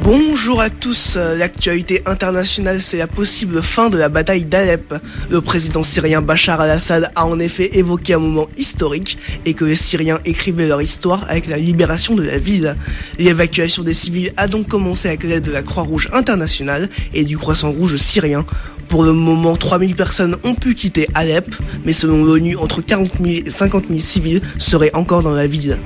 Bonjour à tous, l'actualité internationale, c'est la possible fin de la bataille d'Alep. Le président syrien Bachar al-Assad a en effet évoqué un moment historique et que les Syriens écrivaient leur histoire avec la libération de la ville. L'évacuation des civils a donc commencé avec l'aide de la Croix-Rouge internationale et du Croissant-Rouge syrien. Pour le moment, 3000 personnes ont pu quitter Alep, mais selon l'ONU, entre 40 000 et 50 000 civils seraient encore dans la ville.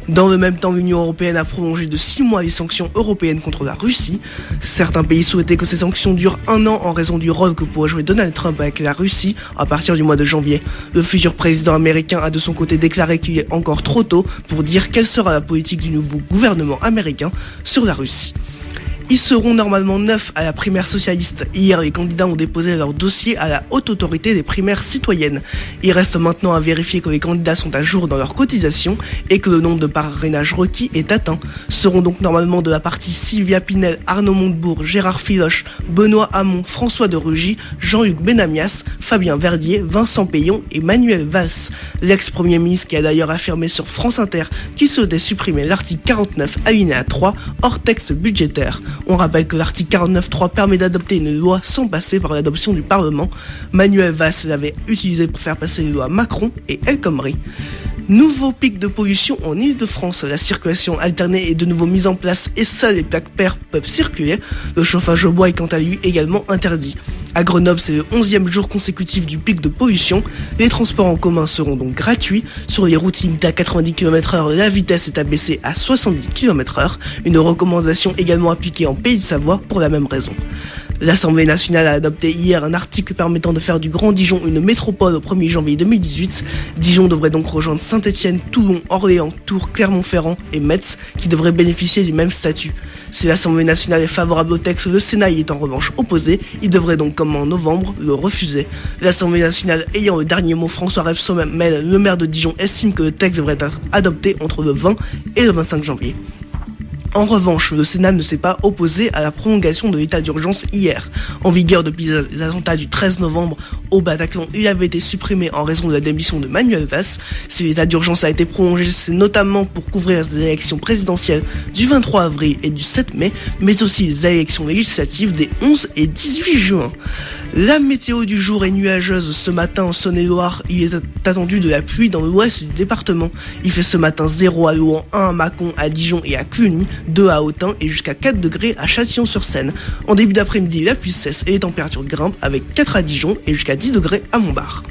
Dans le même temps, l'Union européenne a prolongé de 6 mois les sanctions européennes contre la Russie. Certains pays souhaitaient que ces sanctions durent 1 an en raison du rôle que pourrait jouer Donald Trump avec la Russie à partir du mois de janvier. Le futur président américain a de son côté déclaré qu'il est encore trop tôt pour dire quelle sera la politique du nouveau gouvernement américain sur la Russie. Ils seront normalement 9 à la primaire socialiste. Hier, les candidats ont déposé leur dossier à la Haute Autorité des primaires citoyennes. Il reste maintenant à vérifier que les candidats sont à jour dans leurs cotisations et que le nombre de parrainages requis est atteint. Seront donc normalement de la partie Sylvia Pinel, Arnaud Montebourg, Gérard Filoche, Benoît Hamon, François de Rugy, Jean-Luc Benamias, Fabien Verdier, Vincent Payon et Manuel Valls. L'ex-premier ministre qui a d'ailleurs affirmé sur France Inter qu'il souhaitait supprimer l'article 49 alinéa 3 hors texte budgétaire. On rappelle que l'article 49.3 permet d'adopter une loi sans passer par l'adoption du Parlement. Manuel Valls l'avait utilisé pour faire passer les lois Macron et El Khomri. Nouveau pic de pollution en Ile-de-France. La circulation alternée est de nouveau mise en place et seules les plaques paires peuvent circuler. Le chauffage au bois est quant à lui également interdit. À Grenoble, c'est le 11e jour consécutif du pic de pollution. Les transports en commun seront donc gratuits. Sur les routes limitées à 90 km/h, la vitesse est abaissée à 70 km/h. Une recommandation également appliquée en Pays de Savoie pour la même raison. L'Assemblée nationale a adopté hier un article permettant de faire du Grand Dijon une métropole au 1er janvier 2018. Dijon devrait donc rejoindre Saint-Étienne, Toulon, Orléans, Tours, Clermont-Ferrand et Metz qui devraient bénéficier du même statut. Si l'Assemblée nationale est favorable au texte, le Sénat y est en revanche opposé. Il devrait donc, comme en novembre, le refuser. L'Assemblée nationale ayant le dernier mot, François Rebsamen, le maire de Dijon, estime que le texte devrait être adopté entre le 20 et le 25 janvier. En revanche, le Sénat ne s'est pas opposé à la prolongation de l'état d'urgence hier. En vigueur depuis les attentats du 13 novembre au Bataclan, il avait été supprimé en raison de la démission de Manuel Valls. Si l'état d'urgence a été prolongé, c'est notamment pour couvrir les élections présidentielles du 23 avril et du 7 mai, mais aussi les élections législatives des 11 et 18 juin. La météo du jour est nuageuse ce matin en Saône-et-Loire. Il est attendu de la pluie dans l'ouest du département. Il fait ce matin 0 à Louhans, 1 à Mâcon, à Dijon et à Cluny, 2 à Autun et jusqu'à 4 degrés à Châtillon-sur-Seine. En début d'après-midi, la pluie cesse et les températures grimpent avec 4 à Dijon et jusqu'à 10 degrés à Montbard.